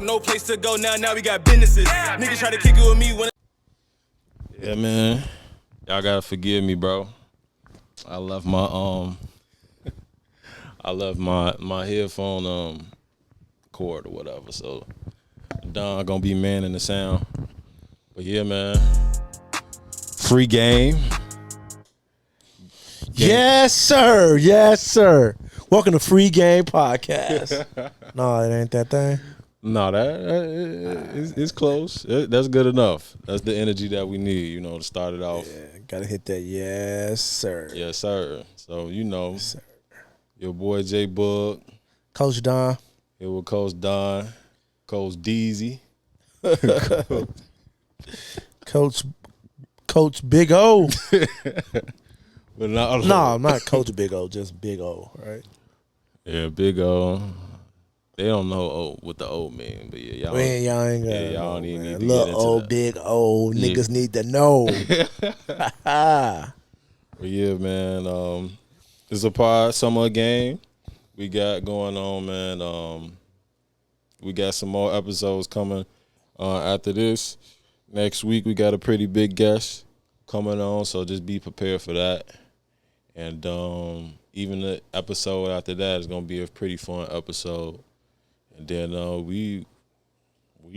no place to go now we got businesses. Niggas try to kick it with me when. Yeah, man. Y'all gotta forgive me, bro. I left my my headphone cord or whatever. So Don gonna be manning the sound. But yeah, man. Free game. Yes, sir. Yes, sir. Welcome to Free Game Podcast. No, it ain't that thing. No, it's close. That's good enough. That's the energy that we need, to start it off. Yeah, gotta hit that. Yes, sir. Yes, sir. So, Yes, sir. your boy J Bug, Coach Don. here with Coach Don, Coach Deezy. Coach Big O. But No, not Coach Big O, just Big O, right? Yeah, Big O. They don't know what the O mean, but yeah, y'all. Man, y'all ain't got y'all don't even need to Little get into O, that. Big O, niggas need to know. But yeah, man. It's a pod summer game we got going on, man. We got some more episodes coming after this. Next week we got a pretty big guest coming on, so just be prepared for that. And even the episode after that is gonna be a pretty fun episode. And then we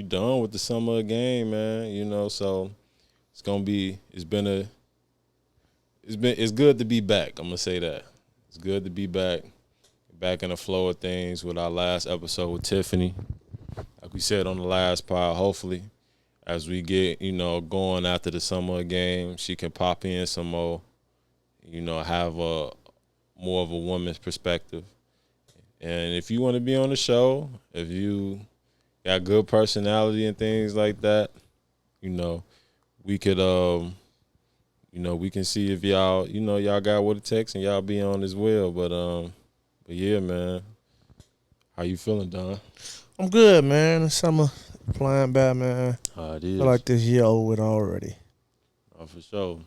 done with the summer game, man. So it's good to be back. I'm gonna say that. It's good to be back in the flow of things with our last episode with Tiffany. Like we said on the last pod, hopefully as we get, going after the summer game, she can pop in some more, have more of a woman's perspective. And if you want to be on the show, if you got good personality and things like that, we could, we can see if y'all, y'all got what it takes and y'all be on as well. But yeah, man. How you feeling, Don? I'm good, man. The summer flying by, man. It I is. feel like this year over with already. Oh, for sure.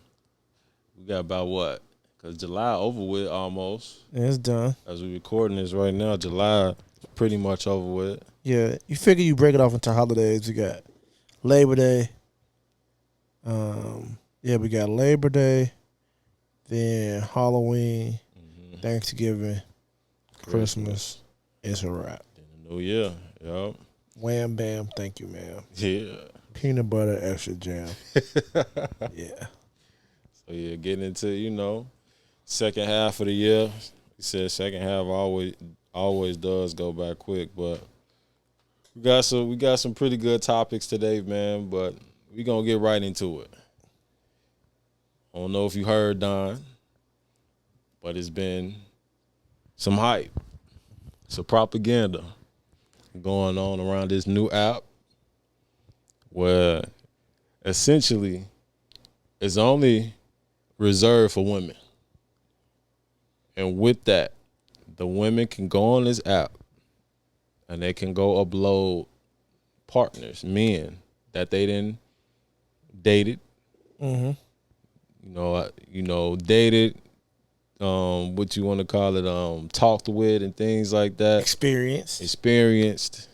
We got about what? Because July over with almost. Yeah, it's done. As we recording this right now, July is pretty much over with. Yeah, you figure you break it off into holidays. We got Labor Day. We got Labor Day, then Halloween, Thanksgiving, Christmas. It's a wrap. Then the New Year, yup. Wham bam, thank you, ma'am. Yeah. Peanut butter, extra jam. Yeah. So yeah, getting into, second half of the year. He said second half always does go by quick, but we got some pretty good topics today, man, but we gonna get right into it. I don't know if you heard, Don, but it's been some hype, some propaganda going on around this new app where essentially it's only reserved for women. And with that, the women can go on this app and they can go upload partners, men that they didn't dated. Mm-hmm. Dated, what you want to call it, talked with and things like that. Experienced.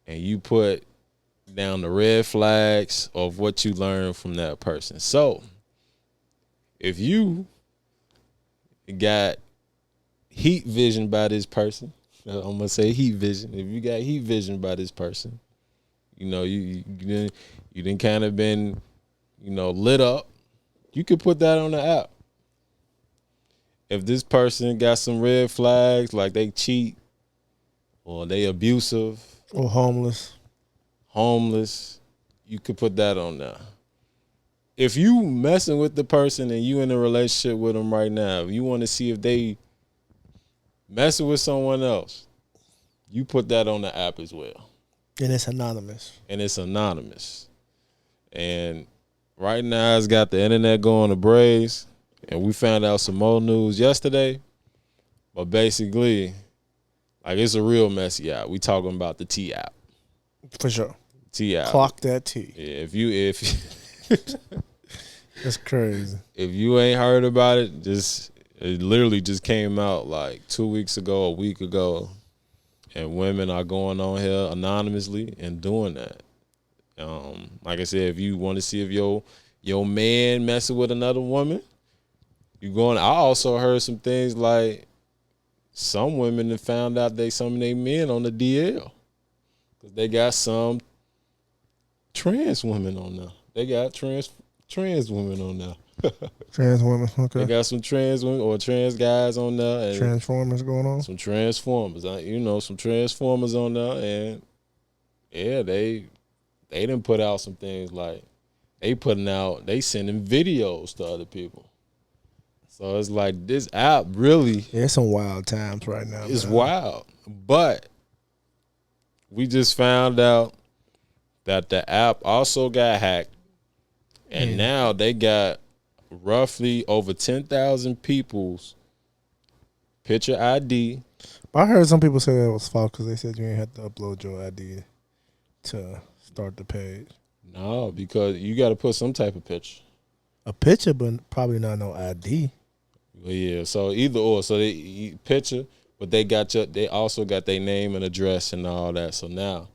And you put down the red flags of what you learned from that person. So, if you got heat vision by this person, I'm going to say heat vision. If you got heat vision by this person, you done kind of been, lit up, you could put that on the app. If this person got some red flags, like they cheat or they abusive Or homeless, you could put that on there. If you messing with the person and you in a relationship with them right now, if you want to see if they messing with someone else, you put that on the app as well. and it's anonymous. And right now it's got the internet going to braze, and we found out some more news yesterday. But basically, like, it's a real messy app. We talking about the T app. For sure. T app. Clock that T. Yeah, if That's crazy. if you ain't heard about it, it literally just came out like 2 weeks ago, a week ago. and women are going on here anonymously and doing that. Like I said, if you want to see if your man messing with another woman, you going. I also heard some things like some women have found out some of their men on the DL because they got some trans women on there. They got trans women on there. Trans women, okay. They got some trans women or trans guys on there. And Transformers going on. some transformers, some transformers on there, and yeah, they done put out some things like they sending videos to other people. So it's like this app really Yeah, it's some wild times right now. is man. wild. But we just found out that the app also got hacked, and now they got roughly over 10,000 people's picture ID. But I heard some people say that was false because they said you ain't have to upload your ID to start the page. No, because you got to put some type of picture. A picture, but probably not no ID. Well, yeah, so either or. So they picture, but they also got their name and address and all that. So now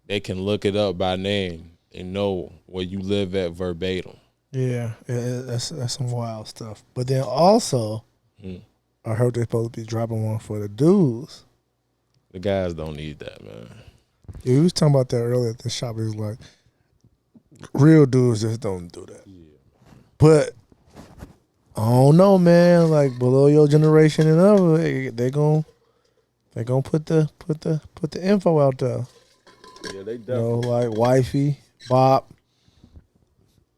they can look it up by name and know where you live at verbatim. Yeah, that's some wild stuff. But then also, I heard they're supposed to be dropping one for the dudes. The guys don't need that, man. Yeah, we was talking about that earlier at the shop. It was like, real dudes just don't do that. Yeah. But I don't know, man. Like below your generation and up, they gonna put the info out there. Yeah, they You definitely. know, like wifey, Bob,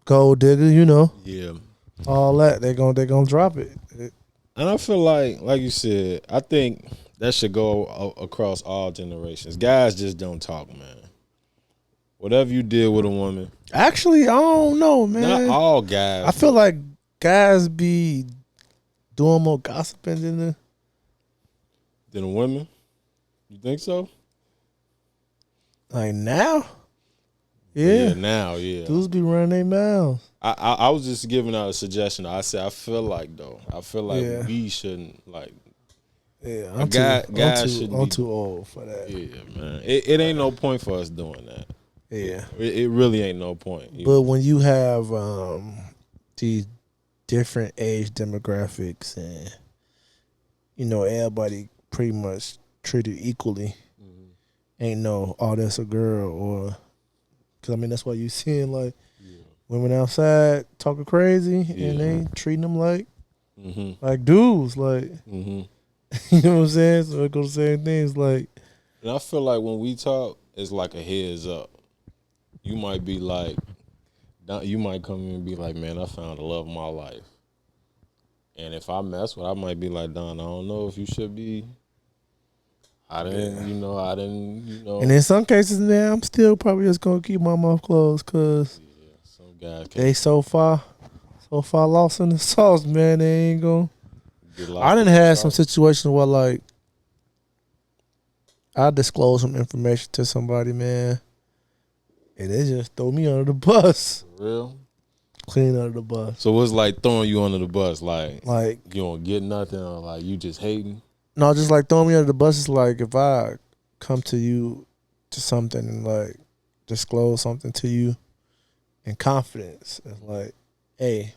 Gold Digger. You know, Yeah. all that. They gonna drop it. And I feel like you said, I think that should go across all generations. Guys just don't talk, man. Whatever you did with a woman, Actually, I don't know, man. not all guys. I feel like guys be doing more gossiping than a woman. You think so? like now. Yeah, Now, yeah. dudes be running their mouths. I was just giving out a suggestion. I said I feel like Yeah. we shouldn't like. Yeah, A guy shouldn't I'm be- too old for that. Yeah, man. It ain't no point for us doing that. Yeah. It really ain't no point. But when you have these different age demographics and everybody pretty much treated equally, ain't no that's a girl or because that's why you seeing like women outside talking crazy and they treating them like dudes, like you know what I'm saying. So it goes the same things like. And I feel like when we talk, it's like a heads up. You might be like, you might come in and be like, man, I found the love of my life. And if I mess with, I might be like, Don, I don't know if you should be. I didn't. And in some cases, man, I'm still probably just gonna keep my mouth closed because Some guys they so far lost in the sauce, man. They ain't gonna. I done had some situations where like I disclose some information to somebody, man, and they just throw me under the bus. For real. Clean under the bus. So what's like throwing you under the bus? Like Like you don't get nothing, or like you just hating? no, just like throwing me under the bus is like if I come to you to something and like disclose something to you in confidence. It's like, hey,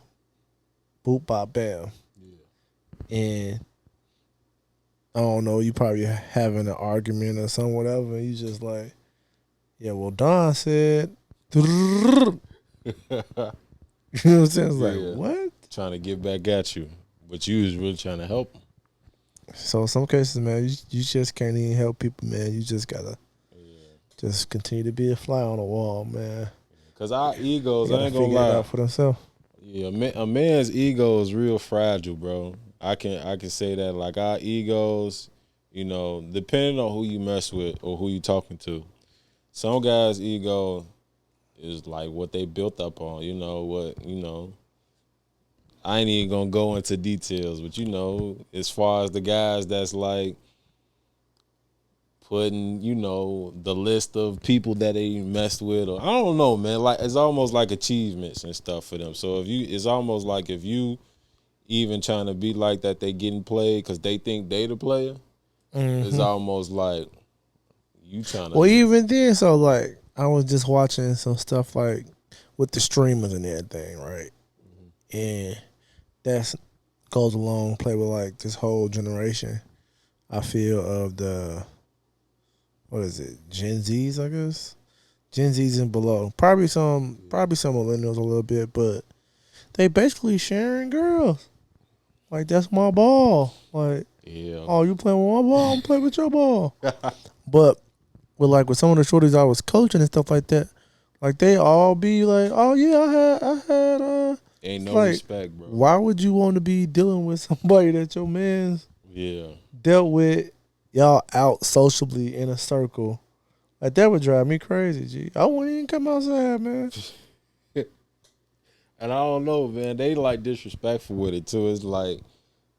boop bop bam. And I don't know, you probably having an argument or something, whatever, and you just like, yeah, well, Don said, you know what I'm saying? It's like, Yeah. what? Trying to get back at you, but you was really trying to help them. So some cases, man, you just can't even help people, man. You just gotta just continue to be a fly on the wall, man. Cause our egos, They I gotta ain't gonna figure it lie. out for themselves. Yeah, a man's ego is real fragile, bro. I can say that. Like our egos, depending on who you mess with or who you talking to. Some guys' ego is like what they built up on. I ain't even gonna go into details, but as far as the guys that's like putting, the list of people that they messed with, or I don't know, man. Like it's almost like achievements and stuff for them. So it's almost like if you even trying to be like that, they getting played because they think they the player. It's almost like you trying to. Well, even then, so like I was just watching some stuff like with the streamers and everything, right? And that's goes along play with like this whole generation. I feel of the what is it, Gen Zs, I guess. Gen Zs and below. Probably some millennials a little bit, but they basically sharing girls. Like that's my ball. Like, Yeah. oh, you playing with my ball, I'm playing with your ball. But with some of the shorties I was coaching and stuff like that, like they all be like, oh yeah, I had Ain't no like, respect, bro. why would you want to be dealing with somebody that your man's Yeah. dealt with y'all out socially in a circle? Like that would drive me crazy, G. I wouldn't even come outside, man. And I don't know, man. They like disrespectful with it too. It's like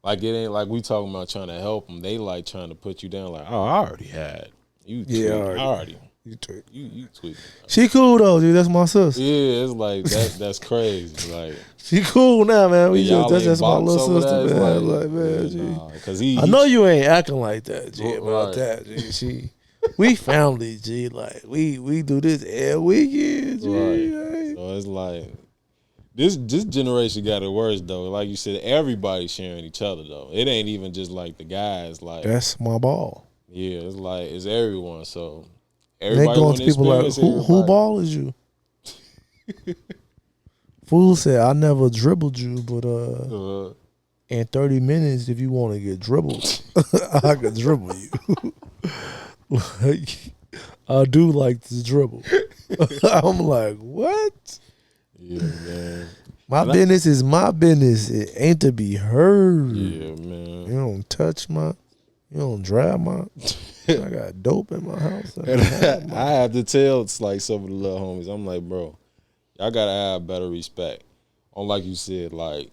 it ain't like we talking about trying to help them. They like trying to put you down. Like, oh, I already had you. Yeah, Tweaking. I already. You tweak. You tweaking. She cool though, dude. That's my sister. Yeah, it's like that's crazy. Like She cool now, man. That's y'all just my ain't little box over sister, that. It's man. Like, man, yeah, G. nah, 'cause he I know you ain't acting like that, G. About Right. that, G. We family, G. Like we do this every weekend, G. Right. Like, So it's like this generation got it worse though. Like you said, everybody sharing each other though. It ain't even just like the guys. Like that's my ball. yeah, it's like it's everyone. So And they everybody going want to to people like, experience who everybody. ball is you? Fool said, I never dribbled you, but in 30 minutes, if you want to get dribbled, I could dribble you. Like, I do like to dribble. I'm like, what? Yeah, man. My And business is my business. It ain't to be heard. Yeah, man. You don't touch you don't drive I got dope in my house. And I have to tell it's like some of the little homies. I'm like, bro, y'all gotta have better respect. On like you said, like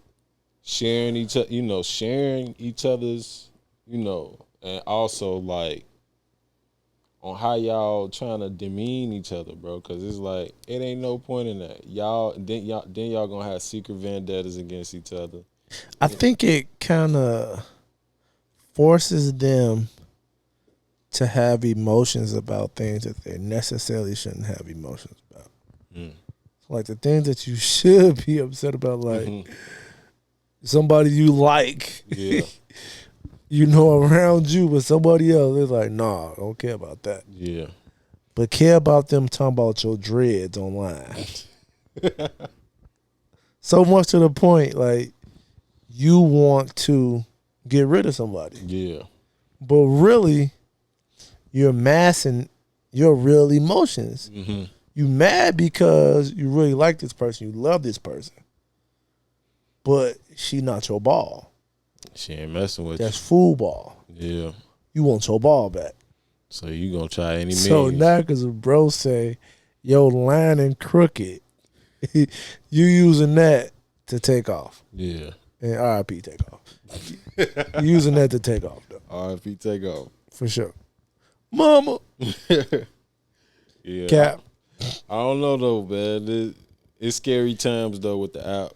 sharing each other's, and also like on how y'all trying to demean each other, bro. Cause it's like it ain't no point in that. Then y'all gonna have secret vendettas against each other. I think it kind of forces them to have emotions about things that they necessarily shouldn't have emotions about. Like the things that you should be upset about, like somebody you like, Yeah. around you, but somebody else is like, nah, I don't care about that. Yeah. But care about them talking about your dreads online. So much to the point, like, you want to get rid of somebody. Yeah. But really, you're masking your real emotions. Mm-hmm. You mad because you really like this person, you love this person, but she not your ball. She ain't messing with That's fool ball. you. Yeah. You want your ball back. So you gonna try any means. So now, because a bro say, yo, line and crooked, you using that to take off. Yeah. And RIP take off. You using that to take off, though. RFP take off. For sure. Mama. Yeah. Cap. I don't know though, man. It's scary times though with the app.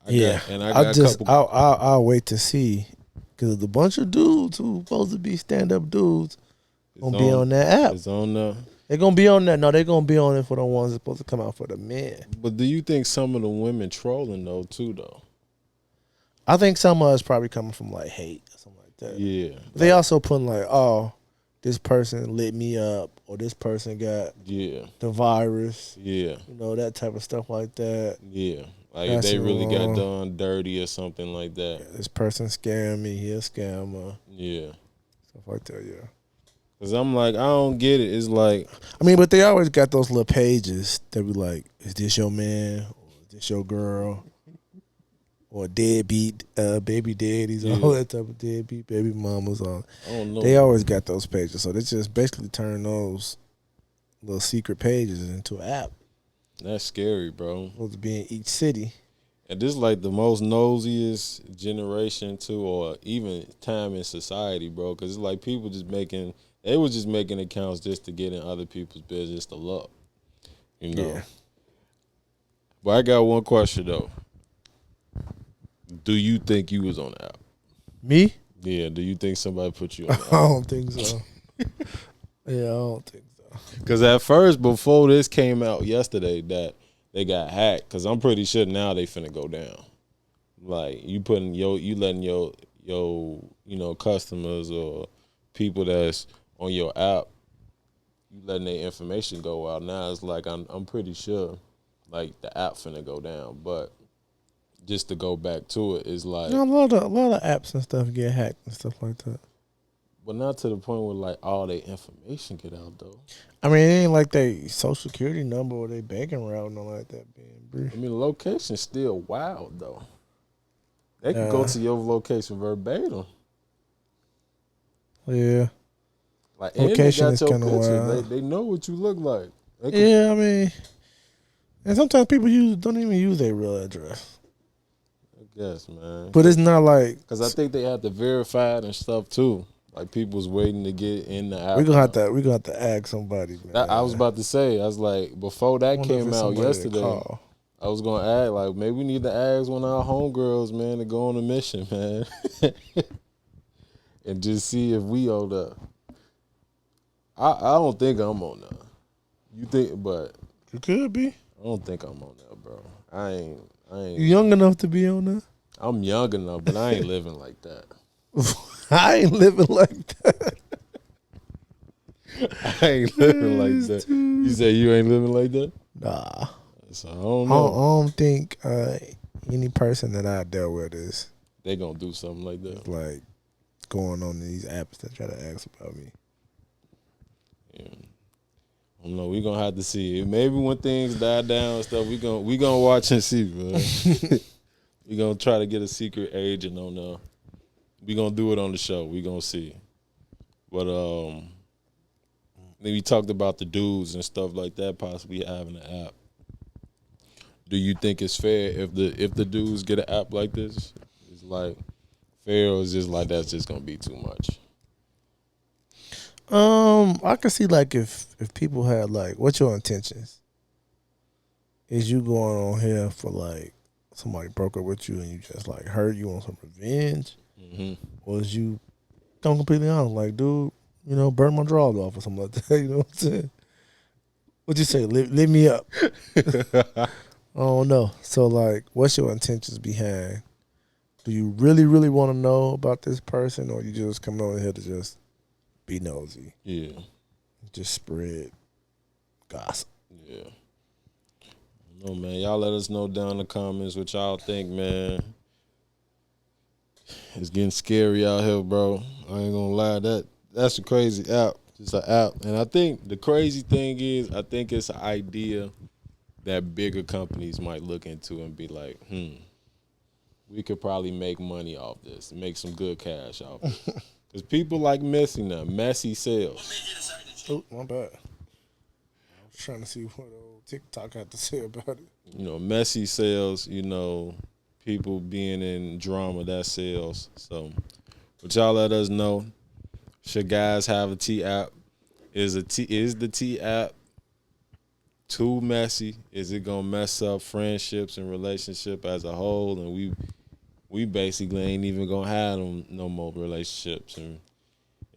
I got a couple. I'll wait to see, because the bunch of dudes who supposed to be stand up dudes gonna be on that app. It's on there. They're gonna be on that. No, they're gonna be on it for the ones that's supposed to come out for the men. But do you think some of the women trolling though too though? I think some of us probably coming from like hate or something like that. Yeah. But they also putting like, oh, this person lit me up, or this person got Yeah. the virus. Yeah. That type of stuff like that. Yeah. Like That's if they really wrong. got done dirty or something like that. This person scammed me. He a scammer. Yeah. Stuff like that. Yeah. Cause I'm like, I don't get it. It's like, I mean, but they always got those little pages that be like, is this your man? Or is this your girl? Or deadbeat baby daddies, all that type of deadbeat baby mamas. I don't know. They always got those pages. So they just basically turn those little secret pages into an app. That's scary, bro. Supposed to be in each city. And this is like the most nosiest generation too, or even time in society, bro. Cause it's like people they was just making accounts just to get in other people's business to look, Yeah. But I got one question though. Do you think you was on the app? Me? Yeah. Do you think somebody put you on I that? don't think so. Yeah, I don't think so. Because at first, before this came out yesterday, that they got hacked. Because I'm pretty sure now they finna go down. Like you letting your customers or people that's on your app, you letting their information go out. Now it's like I'm pretty sure, like the app finna go down. But just to go back to it is like, No, a lot of apps and stuff get hacked and stuff like that. but not to the point where like all their information get out though. I mean, it ain't like they social security number or they banking route, nothing like that being brief. I mean, the location's still wild though. They can go to your location verbatim. Yeah. Like Location and is they got your kinda picture. wild. They know what you look like. They can- Yeah, I mean, and sometimes people don't even use their real address. I guess, man. But it's not like Because I think they have to verify it and stuff too. Like people's waiting to get in the app. we gonna have to ask somebody, man. I was about to say, I was like, before that Wonder if came it's out somebody to yesterday, call. I was gonna add like maybe we need to ask one of our homegirls, man, to go on a mission, man, and just see if we hold up. I don't think I'm on that. You think, but You could be. I don't think I'm on that, bro. I ain't. You young enough to be on that. I'm young enough, but I ain't living like that. I ain't living like that. I ain't living like that. You say you ain't living like that? Nah. So I don't I know. don't think any person that I dealt with is They gonna do something like that. like going on these apps that try to ask about me. Yeah. I don't know. We gonna have to see. Maybe when things die down and stuff, we gonna watch and see, man. We gonna try to get a secret agent on. We gonna do it on the show. We gonna see. But then we talked about the dudes and stuff like that possibly having an app. Do you think it's fair if the dudes get an app like this? It's like fair, or is just like that's just gonna be too much? I could see like if people had like, what's your intentions? Is you going on here for like somebody broke up with you and you just like hurt, you want some revenge? Mm-hmm. Or is you don't completely honest, like, dude, burn my drawers off or something like that, you know what I'm saying? What'd you say? Lit me up. I don't know. So like, what's your intentions behind? Do you really, really want to know about this person, or you just coming over here to just be nosy? Yeah. Just spread gossip. Yeah. No, man. Y'all let us know down in the comments what y'all think, man. It's getting scary out here, bro. I ain't gonna lie. That's a crazy app. It's an app. And I think the crazy thing is, I think it's an idea that bigger companies might look into and be like, we could probably make money off this, make some good cash off it. Because people like messy now. Messy sales. Oh, my bad. I was trying to see what old TikTok had to say about it. Messy sales, people being in drama, that sells. So, but y'all let us know. Should guys have a T app? Is the T app too messy? Is it gonna mess up friendships and relationship as a whole? And we basically ain't even gonna have them no more relationships and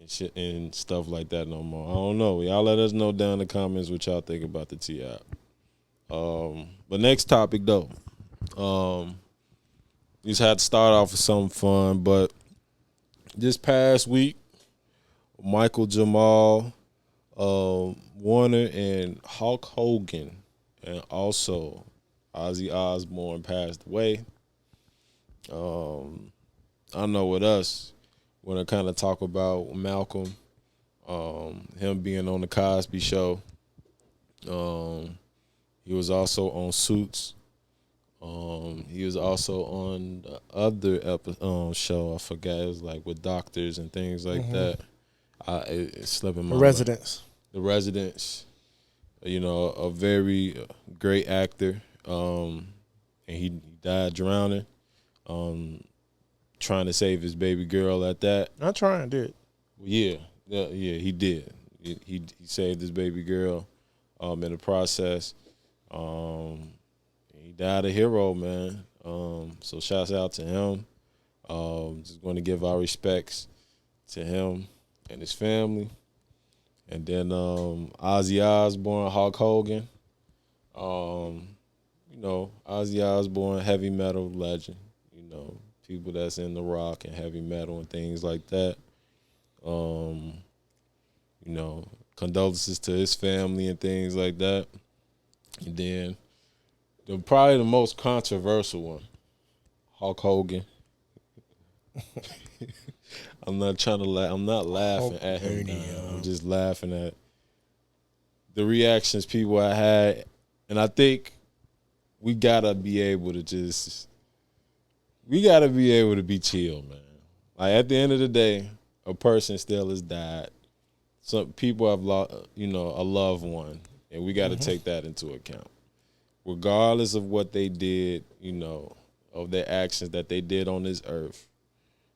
shit and stuff like that no more. I don't know. Y'all let us know down in the comments what y'all think about the T app. But next topic though. Just had to start off with something fun, but this past week, Michael Jamal, Warner, and Hulk Hogan, and also Ozzy Osbourne passed away. I know with us, when I kind of talk about Malcolm, him being on the Cosby Show. He was also on Suits. He was also on the other show. I forgot. It was like with doctors and things like that. It's slipping my mind. Residents. The Residents. A very great actor. And he died drowning. Trying to save his baby girl at that. Not trying, did. Yeah, he did. He saved his baby girl in the process. He died a hero, man. So shouts out to him. Just going to give our respects to him and his family. And then Ozzy Osbourne, Hulk Hogan. Ozzy Osbourne, heavy metal legend. People that's in the rock and heavy metal and things like that. Condolences to his family and things like that. And then probably the most controversial one, Hulk Hogan. I'm not trying to laugh. I'm not laughing at him. I'm just laughing at the reactions people I had. And I think we gotta be able to be chill, man. Like at the end of the day, a person still has died. Some people have lost, a loved one, and we got to take that into account, regardless of what they did, of their actions that they did on this earth.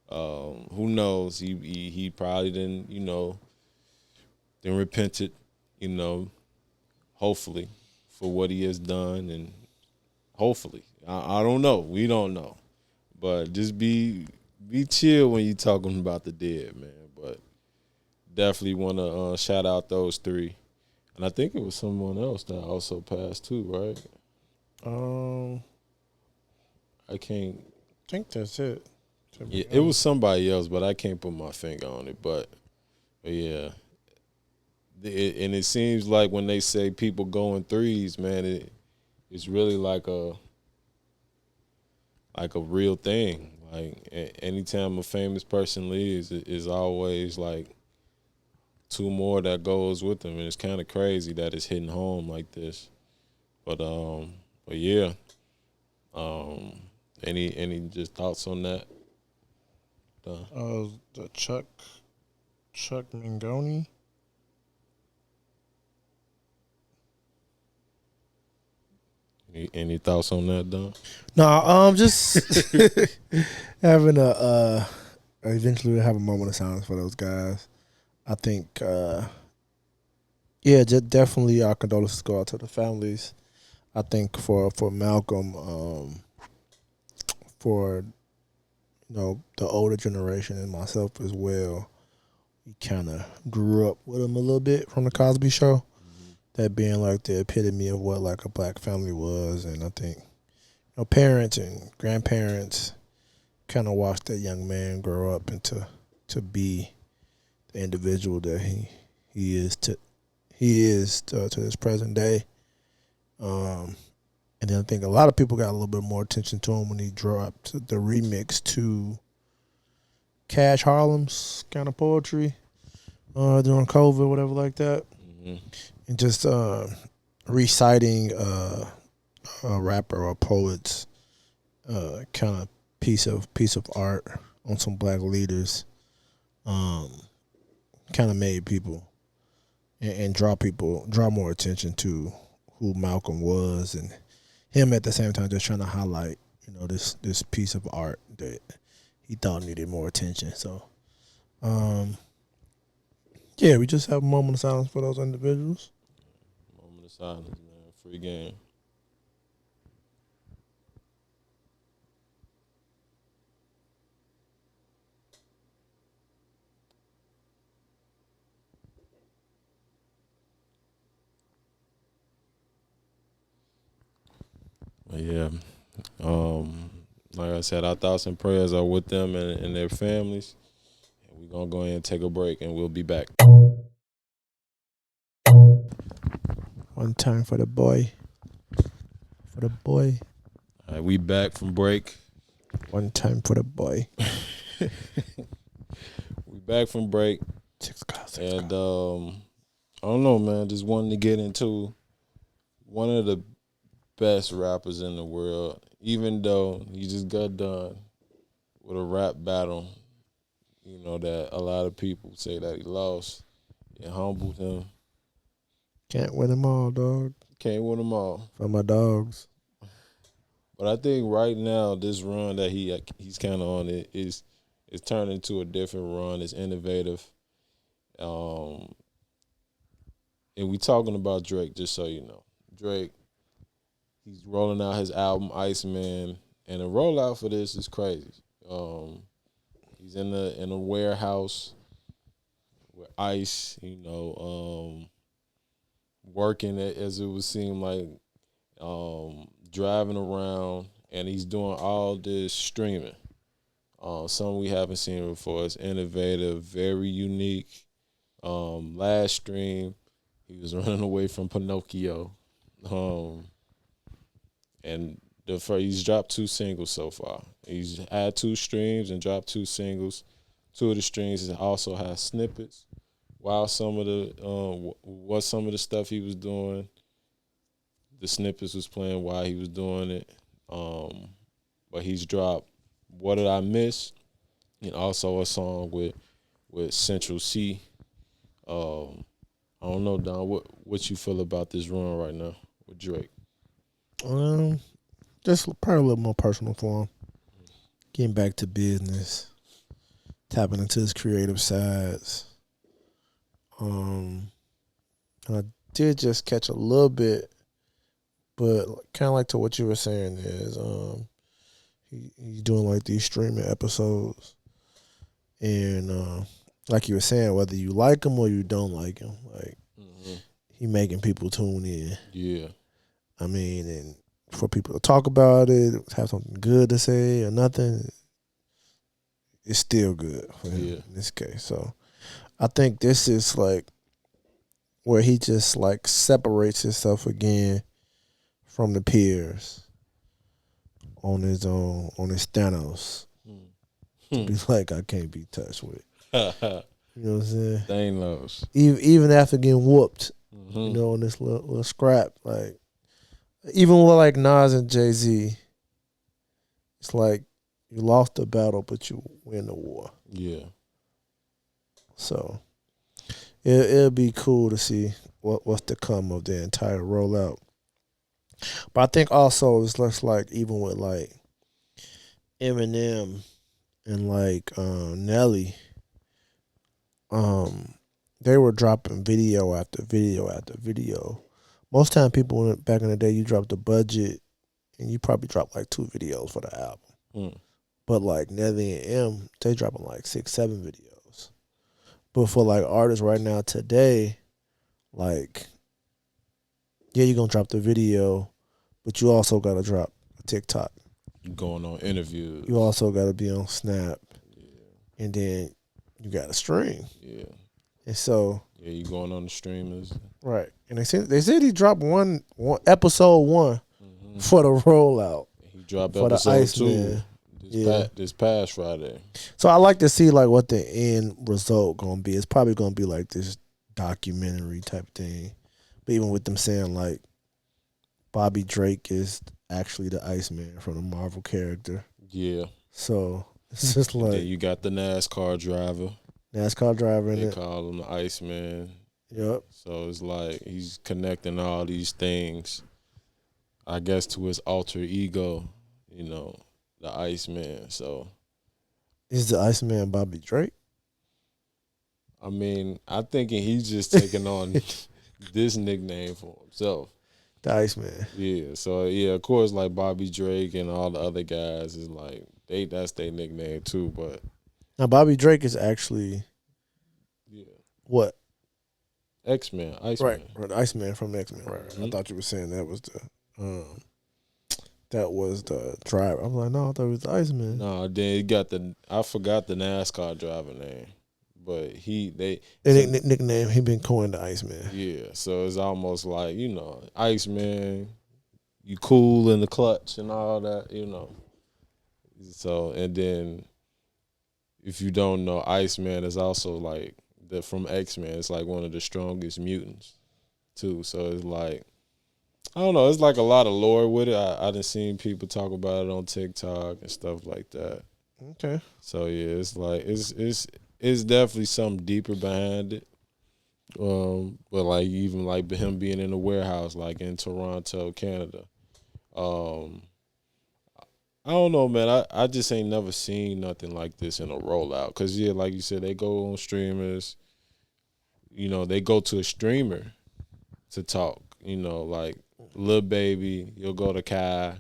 Who knows? He probably didn't repented, hopefully, for what he has done, and hopefully, I don't know. We don't know, but just be chill when you're talking about the dead, man. But definitely want to shout out those three, and I think it was someone else that also passed too, right? I can't. I think that's it. Yeah, it was somebody else, but I can't put my finger on it. But yeah, and it seems like when they say people go in threes, man, it's really like a real thing. Like anytime a famous person leaves, it's always like two more that goes with them, and it's kind of crazy that it's hitting home like this. But yeah, any just thoughts on that? The Chuck Mangoni. Any thoughts on that, Don? No, just having eventually we'll have a moment of silence for those guys. I think, just definitely our condolences go out to the families. I think for Malcolm, for the older generation and myself as well, we kind of grew up with him a little bit from the Cosby Show. Mm-hmm. That being like the epitome of what like a black family was, and I think parents and grandparents kind of watched that young man grow up into to be the individual that he is to this present day. And then I think a lot of people got a little bit more attention to him when he dropped the remix to Cash Harlem's kind of poetry during COVID, whatever like that. Mm-hmm. And just reciting a rapper or poet's kind of piece of art on some black leaders, kind of made people and draw more attention to who Malcolm was, and him at the same time just trying to highlight this piece of art that he thought needed more attention. So we just have a moment of silence for those individuals. Moment of silence, man. Free game. Yeah. Like I said, our thoughts and prayers are with them and their families. And we're going to go ahead and take a break, and we'll be back. One time for the boy. For the boy. All right, we back from break. One time for the boy. We back from break. And I don't know, man. Just wanted to get into one of the best rappers in the world, even though he just got done with a rap battle, that a lot of people say that he lost. It humbled him. Can't win them all, dog. Can't win them all. For my dogs. But I think right now, this run that he's kind of on is turned into a different run. It's innovative. And we talking about Drake, just so you know. Drake, he's rolling out his album Iceman, and the rollout for this is crazy. He's in a warehouse with Ice, working it as it would seem like, driving around, and he's doing all this streaming. Something we haven't seen before. It's innovative, very unique. Last stream, he was running away from Pinocchio, and he's dropped 2 singles so far. He's had 2 streams and dropped 2 singles. 2 of the streams also have snippets. While some of the stuff he was doing, the snippets was playing while he was doing it. But he's dropped "What Did I Miss?" and also a song with Central C. I don't know, Don. What you feel about this run right now with Drake? Just probably a little more personal for him. Getting back to business, tapping into his creative sides. I did just catch a little bit, but kind of like to what you were saying is, he's doing like these streaming episodes, and like you were saying, whether you like him or you don't like him, like he making people tune in. Yeah, I mean, and for people to talk about it, have something good to say or nothing, it's still good for him in this case. So I think this is like where he just like separates himself again from the peers on his own, on his Thanos. To be like, I can't be touched with. You know what I'm saying? Thanos. Even after getting whooped, on this little scrap, like even with like Nas and Jay-Z, it's like you lost the battle, but you win the war. Yeah. So it'll be cool to see what's to come of the entire rollout. But I think also it's less like even with like Eminem and like Nelly, they were dropping video after video after video. Most time people back in the day, you dropped the budget and you probably dropped like 2 videos for the album. But like Nelly and M, they dropping like 6, 7 videos. But for like artists right now today, like, yeah, you're gonna drop the video, but you also gotta drop a TikTok. Going on interviews. You also gotta be on Snap. Yeah. And then you gotta stream. Yeah. And so you going on the streamers. Right. And they said he dropped one episode 1 for the rollout. He dropped for episode the Ice 2 Man. this past Friday. So I like to see like what the end result gonna be. It's probably gonna be like this documentary type thing. But even with them saying like Bobby Drake is actually the Iceman from the Marvel character. Yeah. So it's just like you got the NASCAR driver. They call him the Iceman. Yep. So it's like he's connecting all these things, I guess, to his alter ego, the Iceman. So is the Iceman Bobby Drake? I mean, I'm thinking he's just taking on this nickname for himself. The Iceman. Yeah. So of course, like Bobby Drake and all the other guys is like that's their nickname too. But now Bobby Drake is actually what? X-Men, Iceman. Right, the Iceman from X-Men. Right. I thought you were saying that was the driver. I'm like, no, I thought it was the Iceman. No, then he got I forgot the NASCAR driver name, but nickname he been coined the Iceman. Yeah, so it's almost like Iceman, you cool in the clutch and all that, So and then if you don't know, Iceman is also like from X-Men. It's like one of the strongest mutants too. So it's like, I don't know. It's like a lot of lore with it. I done seen people talk about it on TikTok and stuff like that. Okay. So yeah, it's like it's definitely something deeper behind it. But like even like him being in a warehouse, like in Toronto, Canada. I don't know, man. I just ain't never seen nothing like this in a rollout. Cause like you said, they go on streamers. They go to a streamer to talk. Like Lil Baby, you'll go to Kai.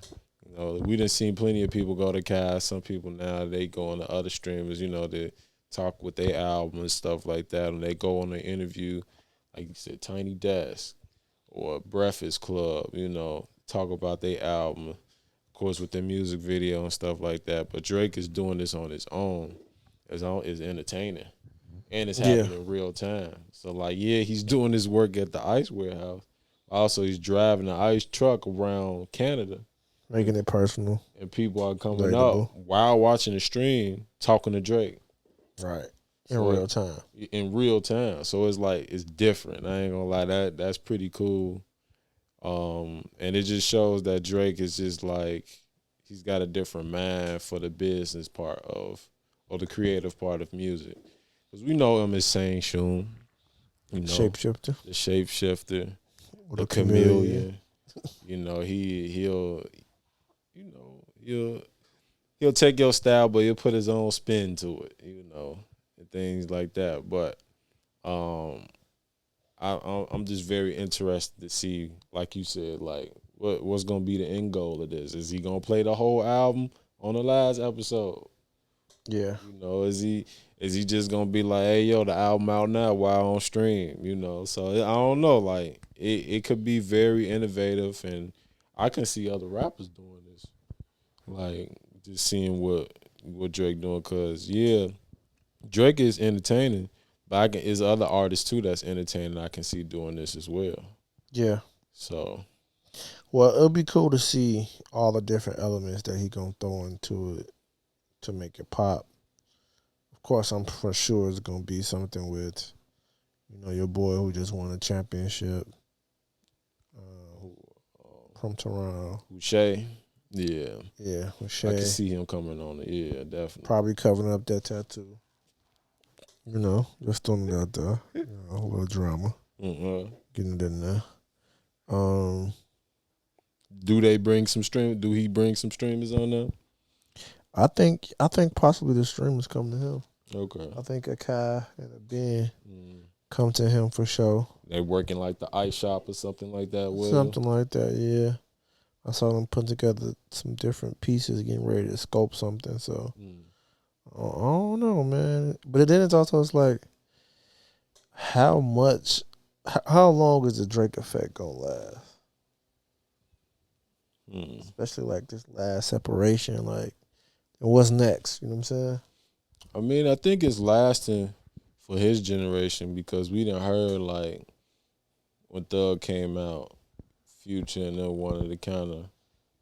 You know, we done seen plenty of people go to Cast. Some people now they go on to other streamers, you know, to talk with their album and stuff like that. And they go on an interview, like you said, Tiny Desk or Breakfast Club, you know, talk about their album, of course, with their music video and stuff like that. But Drake is doing this on his own. It's entertaining. And it's happening in real time. So, like, yeah, he's doing his work at the ice warehouse. Also, he's driving the ice truck around Canada. Making it personal. And people are coming Relatable. up while watching the stream talking to Drake. Right. In So, real time. In real time. So it's like it's different. I ain't gonna lie, that's pretty cool. And it just shows that Drake is just like he's got a different mind for the business part of or the creative part of music. Because we know him as Saint Shoon. You know, Shapeshifter. the shapeshifter, With the a chameleon. You know, he'll take your style, but he'll put his own spin to it, you know, and things like that. But I'm just very interested to see, like you said, like what's gonna be the end goal of this? Is he gonna play the whole album on the last episode? Yeah. You know, is he just gonna be like, hey yo, the album out now while on stream? You know, so I don't know. Like it could be very innovative, and I can see other rappers doing this. Like just seeing what Drake doing, cause yeah, Drake is entertaining, but there's other artists too that's entertaining. I can see doing this as well. Yeah. So, well, it'll be cool to see all the different elements that he gonna throw into it to make it pop. Of course, I'm for sure it's gonna be something with, you know, your boy who just won a championship from Toronto. Shay, yeah, with I Shay. can see him coming on it. Yeah, definitely. Probably covering up that tattoo. You know, just throwing it out there. You know, a little drama. Getting it in there. Do they bring some stream? Do he bring some streamers on there? I think possibly the streamers come to him. Okay. I think Akai and a Ben come to him for sure. They working like the ice shop or something like that. Will? Something like that, yeah. I saw them put together some different pieces, getting ready to sculpt something. So I don't know, man. But then it's like, how long is the Drake effect gonna last? Especially like this last separation, like, and what's next? You know what I'm saying? I mean, I think it's lasting for his generation because we done heard like when Thug came out, Future and them wanted to kind of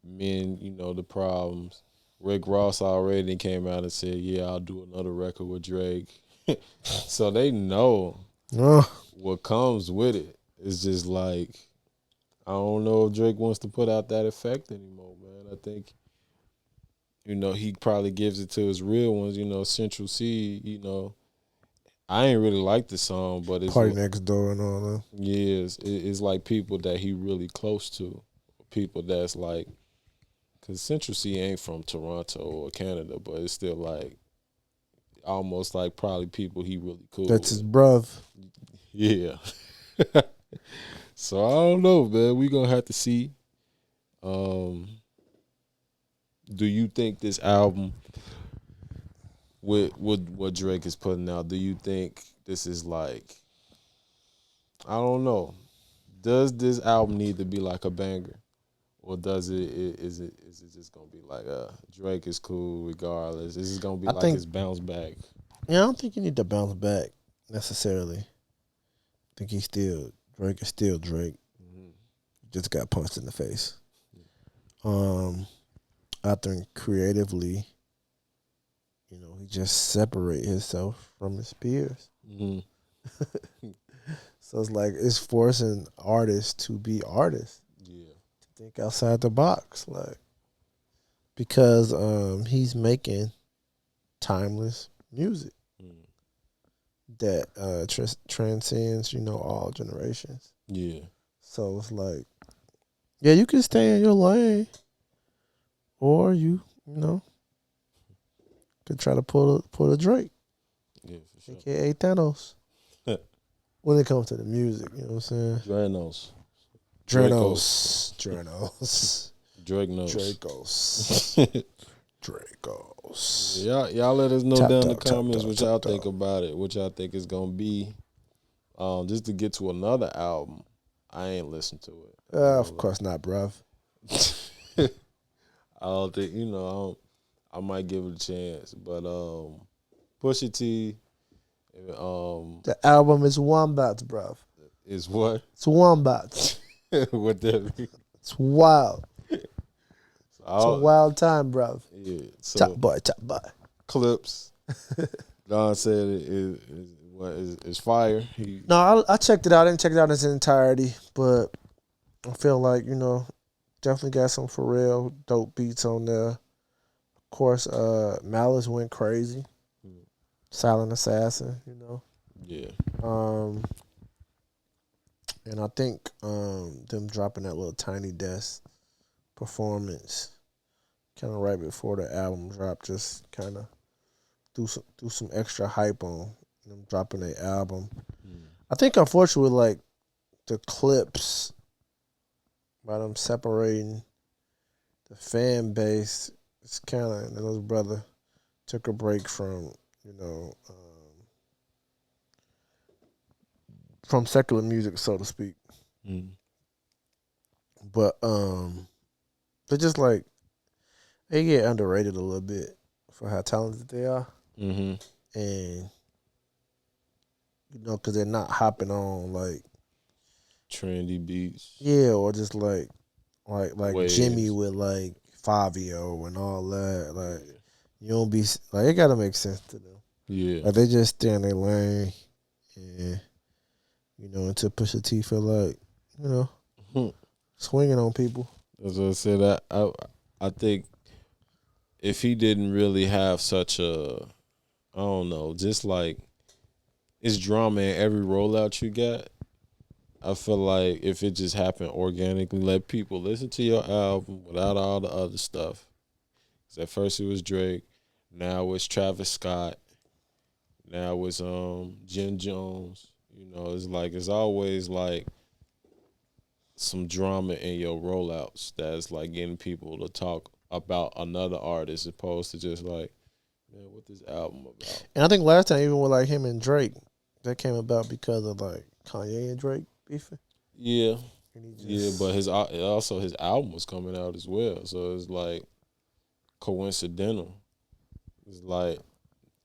mend, you know, the problems. Rick Ross already came out and said, yeah, I'll do another record with Drake. So they know what comes with it. It's just like, I don't know if Drake wants to put out that effect anymore, man. I think, you know, he probably gives it to his real ones, you know, Central C, you know. I ain't really like the song, but it's Party Next Door and all that. Yeah, it's like people that he really close to. People that's like, because Central C ain't from Toronto or Canada, but it's still like, almost like probably people he really cool That's with. his brother. Yeah. So I don't know, man. We gonna have to see. Do you think this album with what Drake is putting out, do you think this is like, I don't know, does this album need to be like a banger, or is it just gonna be like Drake is cool regardless? Is it gonna be his bounce back? Yeah, I don't think you need to bounce back necessarily. I think Drake is still Drake. Just got punched in the face. I think creatively, you know, he just separate himself from his peers. So it's like it's forcing artists to be artists. Yeah. To think outside the box, like, because he's making timeless music that transcends, you know, all generations. Yeah. So it's like, yeah, you can stay in your lane, or you know, could try to pull a Drake, Yeah, for sure. aka Thanos. When it comes to the music, you know what I'm saying? Dranos. Dranos. Drake knows. Dracos. Dracos. Y'all let us know Top down in the dog, top comments dog, what top y'all dog. think about it. What y'all think it's gonna be. Just to get to another album, I ain't listened to it. Of course not, bruv. I don't think I might give it a chance, but Pusha T, The album is Wombats, bruv. is what? It's Wombats. What that mean? It's wild. It's a So, wild time, bruv. yeah. So Top boy, top boy. Clips. Don said is fire. No, I checked it out. I didn't check it out in its entirety, but I feel like, definitely got some Pharrell dope beats on there. Of course, Malice went crazy. Silent Assassin, Yeah. And I think them dropping that little Tiny Desk performance kind of right before the album drop, just kind of do some extra hype on them dropping their album. I think unfortunately, like the clips, by them separating the fan base, it's kind of, and those brother took a break from from secular music, so to speak. But they're just like, they get underrated a little bit for how talented they are. Mm-hmm. And because they're not hopping on like Trendy beats. Yeah, or just like Waves. Jimmy with like Fabio and all that. Like you don't be like, it gotta make sense to them. Yeah. Like they just stay in their lane, and until Pusha T feel like swinging on people. As I said, I think if he didn't really have such a, I don't know, just like it's drama in every rollout you got. I feel like if it just happened organically, let people listen to your album without all the other stuff. 'Cause at first it was Drake, now it's Travis Scott, now it's Jim Jones. It's always like some drama in your rollouts that's like getting people to talk about another artist, as opposed to just like, man, what this album about? And I think last time, even with like him and Drake, that came about because of like Kanye and Drake beefing. Yeah, And but his album was coming out as well, so it's like coincidental. It's like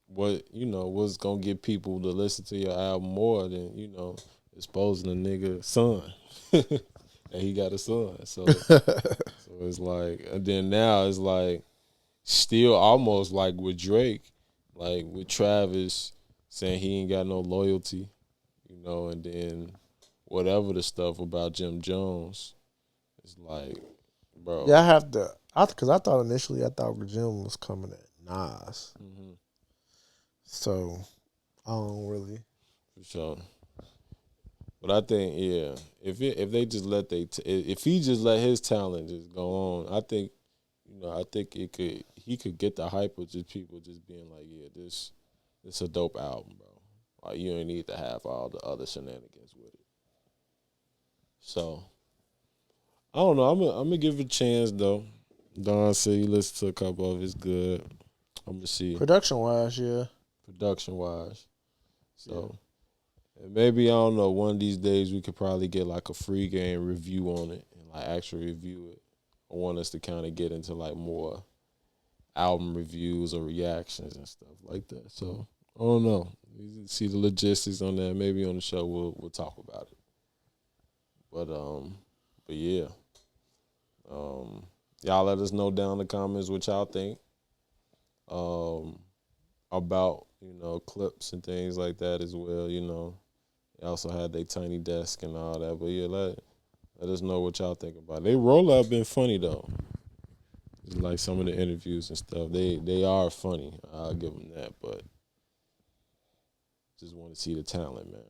what's gonna get people to listen to your album more than exposing a nigga son. And he got a son, so it's like, and then now it's like still almost like with Drake, like with Travis saying he ain't got no loyalty, and then whatever the stuff about Jim Jones, it's like, bro. Yeah, I have to, because I thought initially Jim was coming at Nas, so I don't really. For sure. But I think, yeah, if they just if he just let his talent just go on, I think, he could get the hype of just people just being like, yeah, this a dope album, bro. Like you ain't need to have all the other shenanigans with it. So I don't know. I'm gonna give it a chance though. Don said you listen to a couple of it's good. I'm gonna see Production wise, yeah. Production wise, so. And maybe, I don't know, one of these days we could probably get like a free game review on it and like actually review it. I want us to kind of get into like more album reviews or reactions and stuff like that. So I don't know. You see the logistics on that. Maybe on the show we'll talk about it. But yeah. Y'all let us know down in the comments what y'all think about clips and things like that as well. They also had their Tiny Desk and all that. But yeah, let us know what y'all think about it. They rollout been funny though. Like some of the interviews and stuff. They are funny. I'll give them that. But just want to see the talent, man.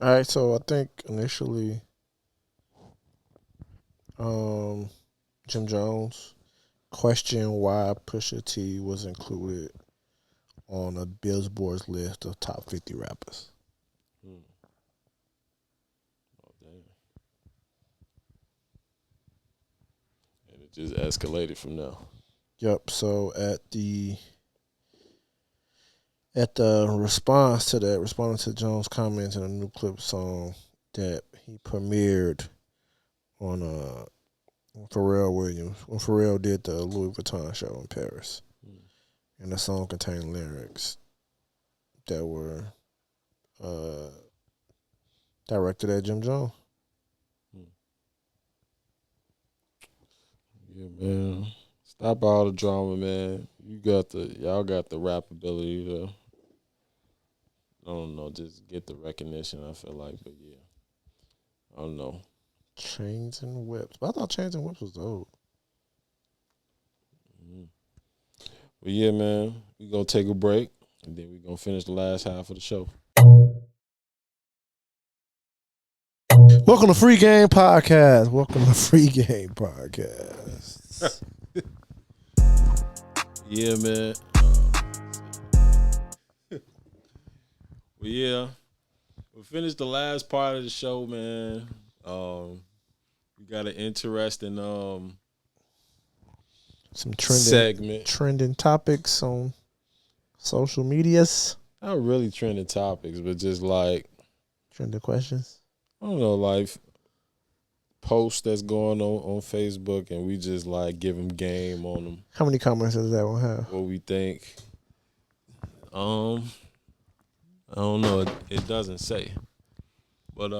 All right, so I think initially, Jim Jones questioned why Pusha T was included on a Billboard's list of top 50 rappers. Oh, damn. it just escalated from there. Yep. So responding to Jones' comments in a new clip song that he premiered on Pharrell Williams when Pharrell did the Louis Vuitton show in Paris, and the song contained lyrics that were directed at Jim Jones. Yeah, man. Stop all the drama, man. Y'all got the rap ability to, I don't know, just get the recognition, I feel like. But yeah, I don't know. Chains and Whips. But I thought Chains and Whips was old. But yeah, man, we gonna take a break, and then we gonna finish the last half of the show. Welcome to Free Game Podcast. Yeah, man. Well, yeah, we finished the last part of the show, man. We got an interesting Some trending topics on social medias. Not really trending topics, but just like trending questions. I don't know, like posts that's going on Facebook, and we just like give them game on them. How many comments does that one have? What we think. I don't know. It doesn't say. But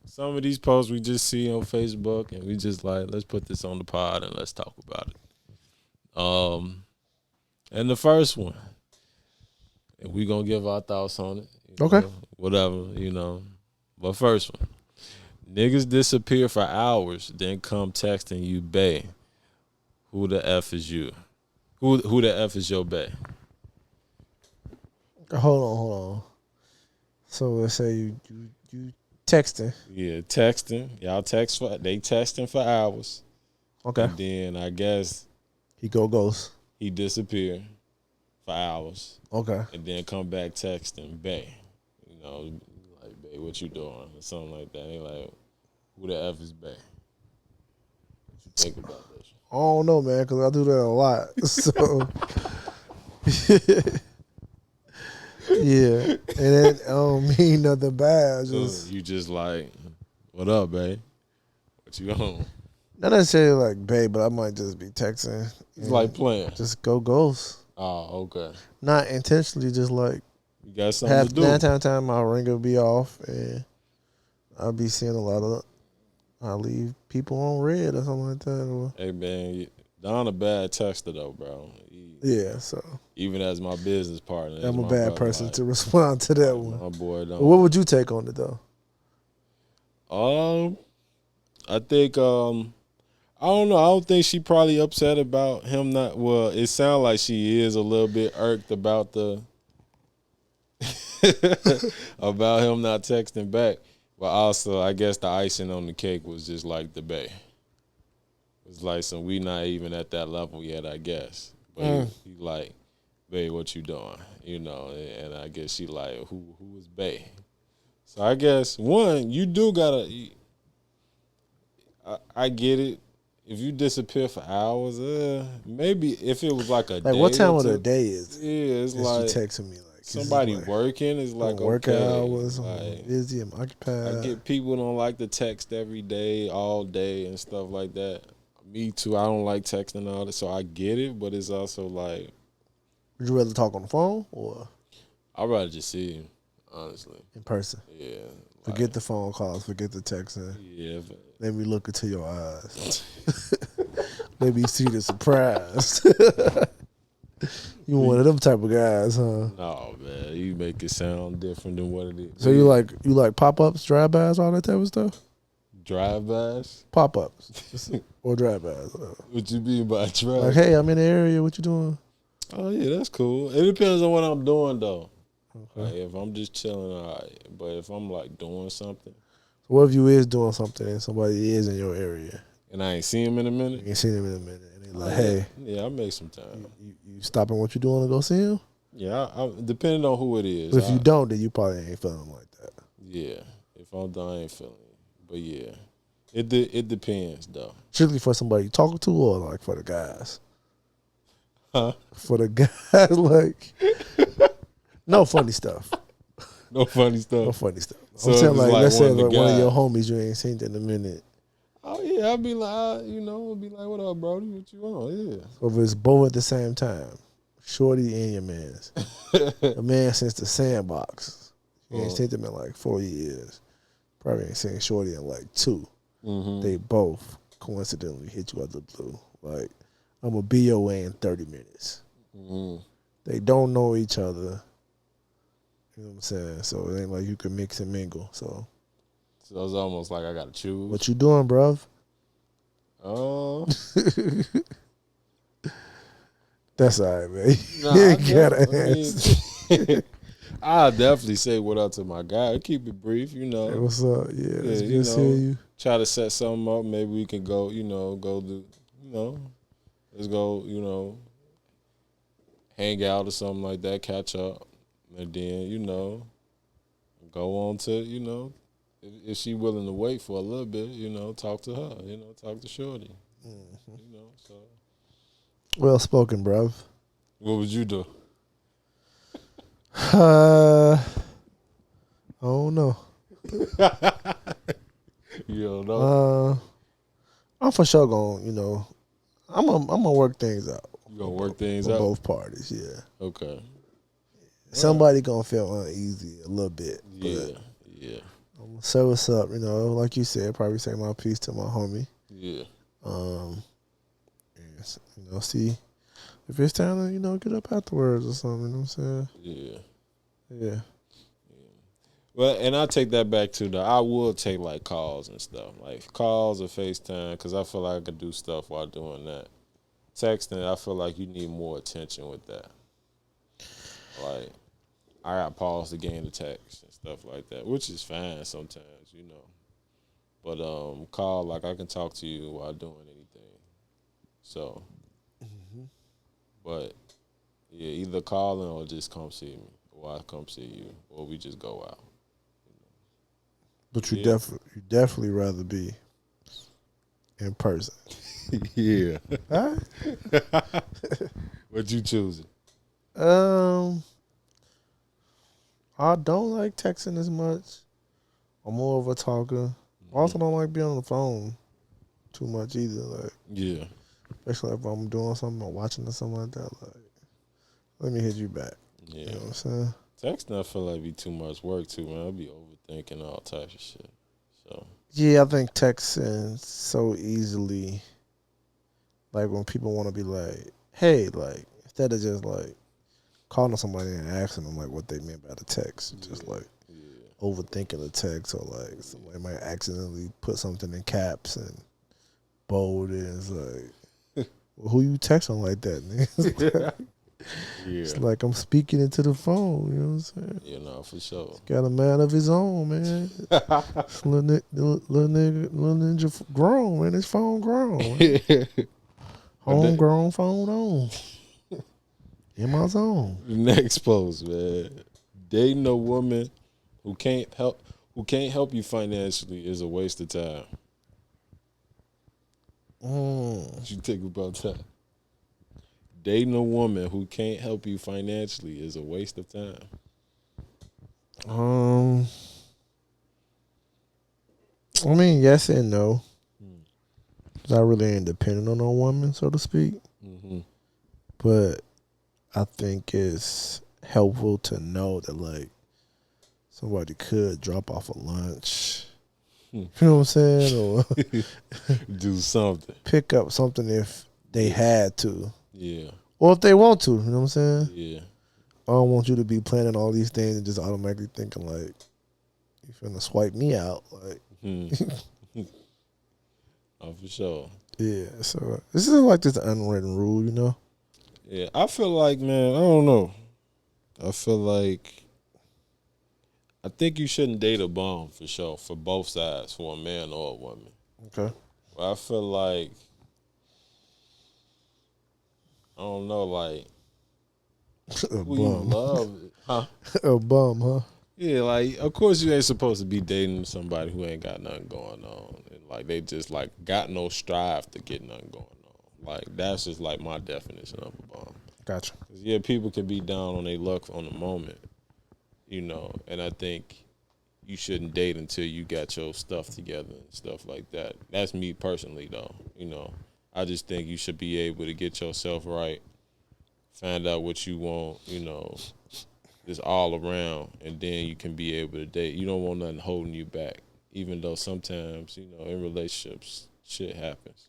some of these posts we just see on Facebook, and we just like, let's put this on the pod and let's talk about it. And the first one, and we gonna give our thoughts on it. Okay. Whatever, But first one, niggas disappear for hours, then come texting you, bae. Who the F is you? Who the F is your bae? Hold on. So let's say you texting. Yeah, texting. Y'all they texting for hours. Okay. And then I guess he ghost. He disappear for hours. Okay. And then come back texting, bae. Like, bae, what you doing? Or something like that. They like, who the F is bae? What you think about this? I don't know, man, because I do that a lot. So, yeah. And it don't mean nothing bad. Just, you just like, what up, bae? What you on? Not necessarily like bae, but I might just be texting. It's like playing. Just go ghost. Oh, okay. Not intentionally, just like you got something to do. 9 times out of 10, my ring will be off, and I'll be seeing a lot of. I'll leave people on red or something like that. Or, hey man, Don a bad texter though, bro. Yeah, so even as my business partner, I'm a bad person to respond to that one. My boy, don't. What would you take on it though? I think I don't know. I don't think she probably upset about him not. Well, it sounds like she is a little bit irked about the about him not texting back. But also, I guess the icing on the cake was just like the bae. It's like we not even at that level yet, I guess. But he like, bae, what you doing? And I guess she like, who is bae? So I guess one, you do gotta. I get it. If you disappear for hours, maybe if it was like a day. Like what time of the day is it? Yeah, it's like she texting me like somebody working is like work okay, hours. like, I'm busy. I'm occupied. I get people don't like to text every day, all day, and stuff like that. Me too. I don't like texting all that, so I get it. But it's also like, would you rather talk on the phone or? I'd rather just see him, honestly, in person. Yeah. Forget the phone calls. Forget the texting. Yeah. Let me look into your eyes. Let me see the surprise. You one of them type of guys, huh? No, man. You make it sound different than what it is. So you like pop-ups, drive-bys, all that type of stuff? Drive-bys? Pop-ups. Or drive-bys. What you mean by drive? Like, hey, I'm in the area. What you doing? Oh, yeah, that's cool. It depends on what I'm doing, though. Okay. Like, if I'm just chilling, all right. But if I'm, like, doing something. So what if you is doing something and somebody is in your area? And I ain't seen him in a minute? You ain't seen him in a minute. And they like, hey. Yeah, I make some time. You stopping what you doing to go see him? Yeah, depending on who it is. But if you don't, then you probably ain't feeling him like that. Yeah. If I'm done, I ain't feeling it. But, yeah. It depends though. Strictly for somebody you talking to, or like for the guys? Huh? For the guys, like no funny stuff. No funny stuff. No funny stuff. So I'm saying it's like, like let's say one of the like one of your guys. homies you ain't seen in a minute. Oh yeah, I'd be like, I'll be like, what up, Brody? What you on? Yeah. So if it's both at the same time, shorty and your man's. A man since the Sandbox. You ain't seen them in like 4 years. Probably ain't seen shorty in like 2. Mm-hmm. They both coincidentally hit you out the blue. Like, I'm gonna be your way in 30 minutes. Mm-hmm. They don't know each other. You know what I'm saying? So it ain't like you can mix and mingle. So So it's almost like I gotta choose. what you doing, bruv? That's all right, man. Nah, You I ain't gotta mean, I'll definitely say what up to my guy. Keep it brief, you know. Hey, what's up? Yeah, it's you good seeing you. Try to set something up. Maybe we can go, go do, let's go, hang out or something like that, catch up. And then, go on to, if she willing to wait for a little bit, talk to her, talk to Shorty. So. Well spoken, bruv. What would you do? I don't know. You don't know? I'm for sure going, I'm gonna work things out. You gonna work things for out? both parties, yeah. Okay. Somebody gonna feel uneasy a little bit. Yeah. I'm gonna say what's up, like you said, probably say my piece to my homie. Yeah. See if it's time to, get up afterwards or something, you know what I'm saying? Yeah. Yeah. Well, and I take that back to I will take like calls and stuff, like calls or FaceTime, because I feel like I could do stuff while doing that. Texting, I feel like you need more attention with that. Like, I got pause to gain the text and stuff like that, which is fine sometimes, But call, like I can talk to you while doing anything. So, but yeah, either calling or just come see me, or I come see you, or we just go out. But you definitely rather be in person. Yeah. All right. What you choosing? I don't like texting as much. I'm more of a talker. I also don't like being on the phone too much either. Like, Yeah. especially if I'm doing something or watching or something like that. Like, let me hit you back. Yeah. You know what I'm saying? Texting, I feel like be too much work too, man. I'll be overthinking all types of shit. So. Yeah, I think texting so easily. Like when people want to be like, "Hey," like instead of just like calling somebody and asking them like what they meant by the text, just like overthinking the text, or like somebody might accidentally put something in caps and bold, and it's like, well, who you texting like that, nigga? It's like I'm speaking into the phone, you know what I'm saying? For sure. Got a man of his own, man. This little ninja grown, man. His phone grown. Homegrown phone on. In my zone. Next post, man. Dating a woman who can't help you financially is a waste of time. What you think about that? Dating a woman who can't help you financially is a waste of time. I mean, yes and no. I really ain't dependent on a woman, so to speak. Mm-hmm. But I think it's helpful to know that, like, somebody could drop off a lunch. You know what I'm saying? Or do something. Pick up something if they had to. Yeah. Or if they want to. You know what I'm saying? Yeah. I don't want you to be planning all these things and just automatically thinking, like, you finna swipe me out. Like, oh, for sure. Yeah, so this is like this unwritten rule, you know? Yeah, I feel like, man, I don't know. I feel like I think you shouldn't date a bum for sure, for both sides, for a man or a woman. Okay. But I feel like, I don't know, like, who you love. Huh? A bum, huh? Yeah, like, of course you ain't supposed to be dating somebody who ain't got nothing going on in Like they just like got no strive to get nothing going on. Like that's just like my definition of a bum. Gotcha. 'Cause, yeah, people can be down on their luck on the moment, and I think you shouldn't date until you got your stuff together and stuff like that. That's me personally, though. I just think you should be able to get yourself right, find out what you want, just all around, and then you can be able to date. You don't want nothing holding you back, even though sometimes, in relationships, shit happens.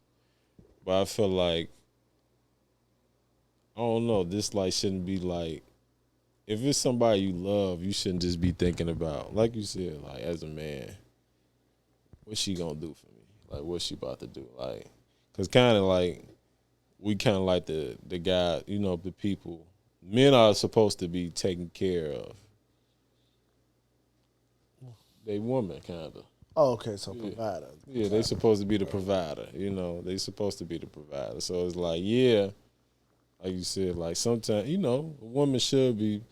But I feel like, I don't know, this like shouldn't be like, if it's somebody you love, you shouldn't just be thinking about, like you said, like as a man, what's she gonna do for me? Like what's she about to do? Like, cause kind of like we kind of like the guy, the people. Men are supposed to be taken care of. They woman kind of. Oh, okay, so provider. Yeah, they supposed to be the provider. They supposed to be the provider. So it's like, yeah, like you said, like sometimes, a woman should be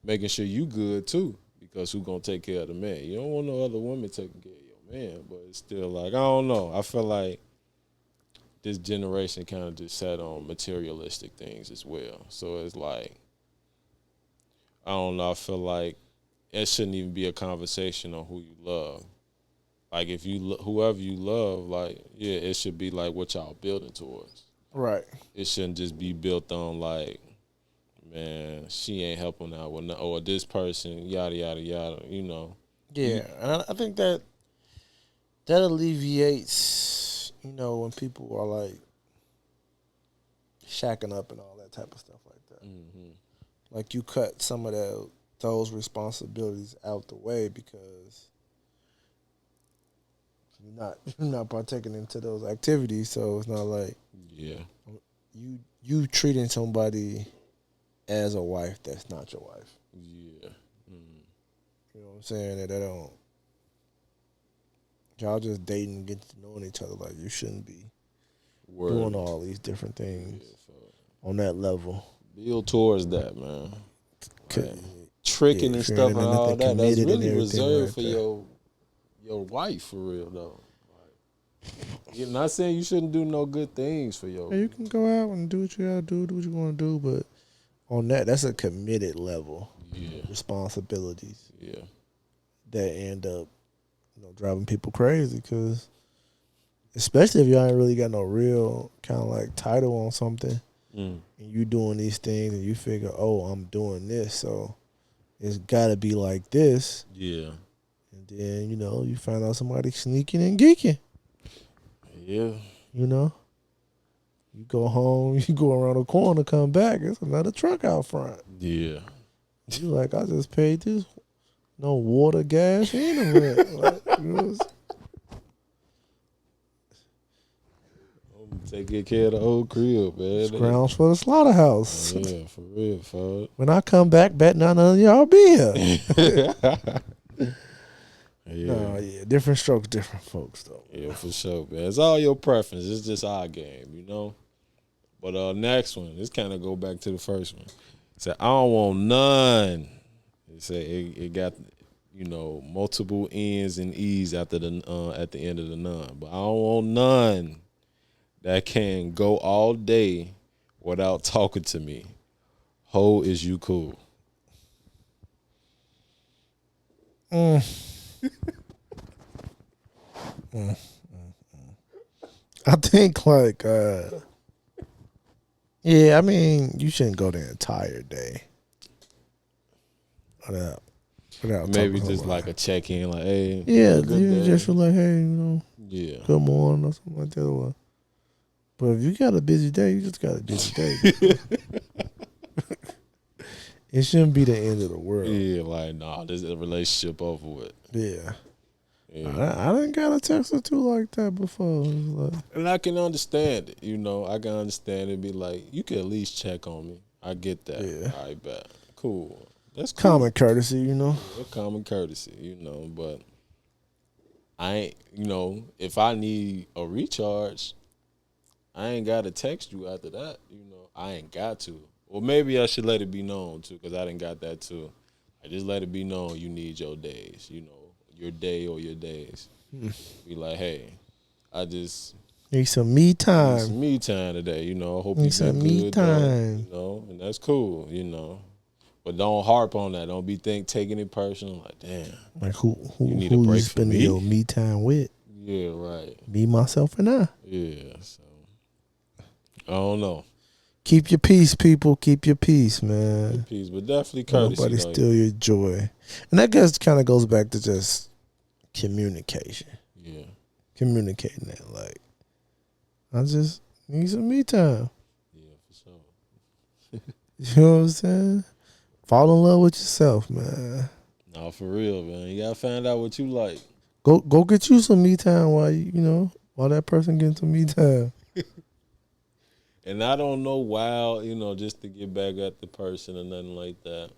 making sure you good too, because who gonna take care of the man? You don't want no other woman taking care of your man, but it's still like, I don't know. I feel like this generation kind of just sat on materialistic things as well. So it's like, I don't know. I feel like it shouldn't even be a conversation on who you love. Like if whoever you love, like, yeah, it should be like what y'all building towards. Right. It shouldn't just be built on like, man, she ain't helping out with or this person, yada yada yada. Yeah, and I think that alleviates, when people are like shacking up and all that type of stuff like that. Mm-hmm. Like you cut some of those responsibilities out the way because you're not partaking into those activities. So it's not like you treating somebody as a wife that's not your wife. Yeah. Mm-hmm. You know what I'm saying? That they don't. Y'all just dating and getting to knowing each other. Like you shouldn't be doing all these different things on that level. Build towards that, man. Like, tricking and stuff and all that. That's really reserved like for your wife, for real though. Like, you're not saying you shouldn't do no good things for your. You can go out and do what you gotta do what you want to do, but on that's a committed level. Yeah. Responsibilities. Yeah. That end up, driving people crazy because, especially if y'all ain't really got no real kind of like title on something, and you doing these things and you figure, oh, I'm doing this, so it's got to be like this. Yeah. And then you find out somebody sneaking and geeking. Yeah. You go home, you go around the corner, come back, it's another truck out front. Yeah. You like, I just paid this. No water, gas, and a rent. Like, take good care of the old crib, man. Grounds for the slaughterhouse. Yeah, for real, folks. When I come back, bet none of y'all be here. Yeah. No, yeah, different strokes, different folks, though. Yeah, for sure, man. It's all your preference. It's just our game, But next one, this kind of go back to the first one. It said, I don't want none. It said it got, multiple N's and E's after at the end of the none. But I don't want none that can go all day without talking to me. Ho, is you cool? I think like, yeah, I mean, you shouldn't go the entire day without Maybe talking just like a check in, like, hey, yeah, have a good you day. just feel like, hey, Yeah. good morning or something like that. Or, but if you got a busy day, you just got a busy day. It shouldn't be the end of the world. Yeah, like, nah, this is a relationship over with. Yeah. Yeah. I didn't got a text or two like that before. It was like, And I can understand it, I can understand it. Be like, you can at least check on me. I get that. Yeah. I bet. Cool. That's cool. common courtesy, Yeah, common courtesy, but I ain't, if I need a recharge, I ain't got to text you after that, I ain't got to. Or maybe I should let it be known, too, because I didn't got that, too. I just let it be known you need your days, your day or your days. Be like, hey, I just Need some me need time. some me time today. You know, I hope Need you some been me good. time. You know, and that's cool. You know, but don't harp on that. Don't be taking it personal. Like, damn, Like who You need a who break you from spending me? your me time with? yeah, right, Me, myself, and I. yeah. So I don't know. Keep your peace, people. Keep your peace, man. Peace, but definitely Don't courtesy. nobody Though. steal your joy. And I guess kind of goes back to just communication. Yeah, Communicating that. Like, I just need some me time. yeah, for sure. You know what I'm saying? Fall in love with yourself, man. No, for real, man. You gotta find out what you like. Go get you some me time while that person getting some me time. And I don't know why, just to get back at the person or nothing like that.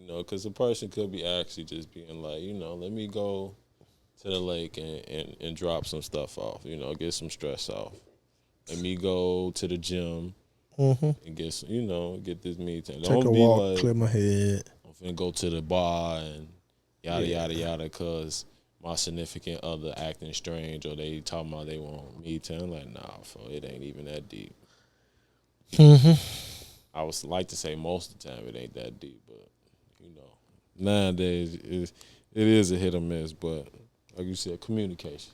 Because the person could be actually just being like, let me go to the lake and drop some stuff off, get some stress off. Let me go to the gym and get this me time. Take Don't a be walk, like, clear my head. I'm finna go to the bar and yada, Yeah. yada, yada, because my significant other acting strange or they talking about they want me time. Like, nah, it ain't even that deep. I would like to say most of the time it ain't that deep, but nowadays it is a hit or miss. But like you said, communication.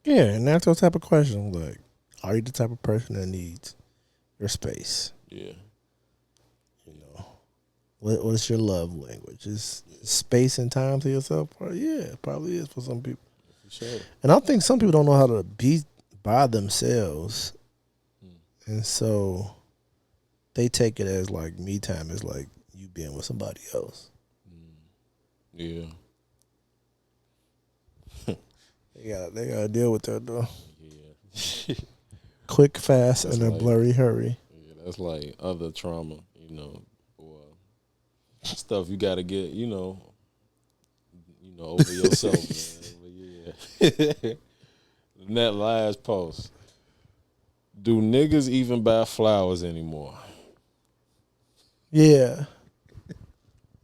Yeah, and that's those type of questions. Like, are you the type of person that needs your space? Yeah, What's your love language? Is space and time to yourself? Yeah, it probably is for some people. for sure. And I think some people don't know how to be by themselves, and so they take it as like me time is like you being with somebody else. Yeah, They gotta deal with that though. yeah, Quick, fast, That's in a like- blurry hurry. yeah. That's like other trauma, or stuff you got to get, over yourself, man. But yeah. And that last post. Do niggas even buy flowers anymore? Yeah,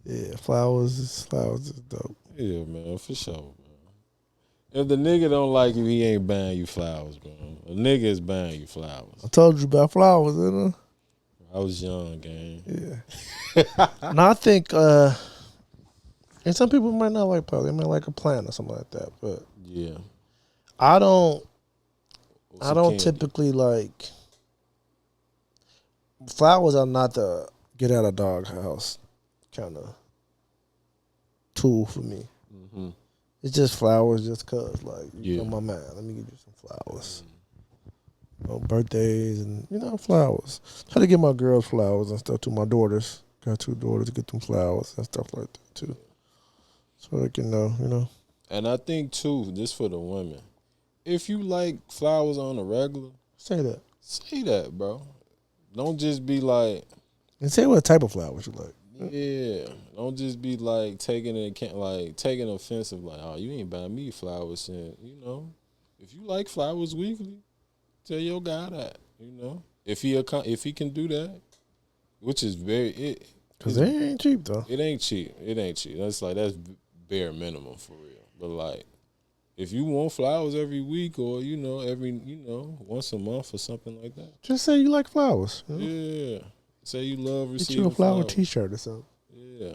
yeah. Flowers is dope. Yeah, man, for sure, man. If the nigga don't like you, he ain't buying you flowers, bro. A nigga is buying you flowers. I told you about flowers, didn't I was young, gang. I? Yeah. And I think, and some people might not like flowers. They might like a plant or something like that. But Yeah. I don't Some candy. typically like flowers are not the get out of doghouse kind of tool for me. Mm-hmm. It's just flowers just cause like you Yeah. on my mind. Let me give you some flowers. Birthdays and flowers. Try to get my girls flowers and stuff to my daughters. Got 2 daughters, get them flowers and stuff like that too. So they can know. And I think, too, this for the women. If you like flowers on a regular, Say that. say that, bro. Don't just be like, And say what type of flowers you like. yeah. Don't just be like taking offensive, like, oh, you ain't buying me flowers. And, if you like flowers weekly, tell your guy that, If he can do that, which is Because they ain't cheap though. It ain't cheap. That's bare minimum for real. But like, if you want flowers every week or once a month or something like that, Just say you like flowers. yeah. Say you love Get receiving you a flower flowers. T-shirt or something. Yeah,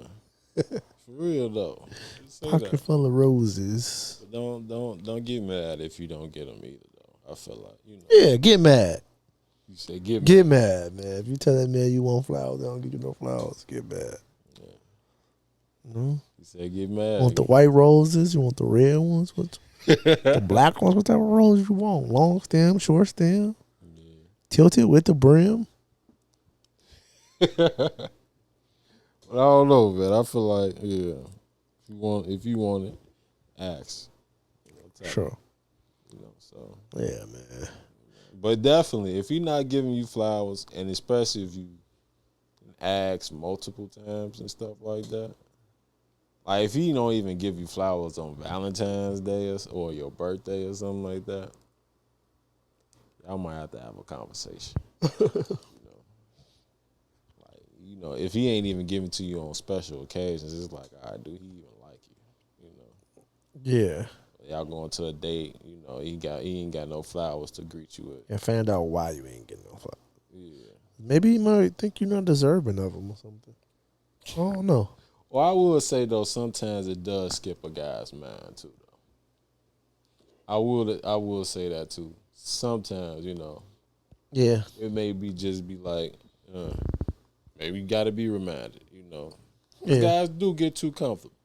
for real though. Just say Pocket that. full of roses. But don't get mad if you don't get them either though. I feel like Yeah, get mad. you say get Get mad, man. If you tell that man you want flowers, they don't give you no flowers. Get mad. You say get mad. Want the white roses? You want the red ones? What the black ones? What type of roses you want? Long stem, short stem, tilted with the brim. But I don't know, man. I feel like if you want it, ask. Sure. So. Yeah, man. But definitely, if he's not giving you flowers, and especially if you ask multiple times and stuff like that, like if he don't even give you flowers on Valentine's Day or your birthday or something like that, y'all might have to have a conversation. If he ain't even giving to you on special occasions, it's like, all right, do he even like you? Yeah. Y'all going to a date, you know, he ain't got no flowers to greet you with. And find out why you ain't getting no flowers. Yeah. Maybe he might think you're not deserving of them or something. I don't know. Well, I would say though, sometimes it does skip a guy's mind too. Though I will say that too. Sometimes, you know, Yeah. it may be just be like, maybe you got to be reminded. You know, Yeah. guys do get too comfortable.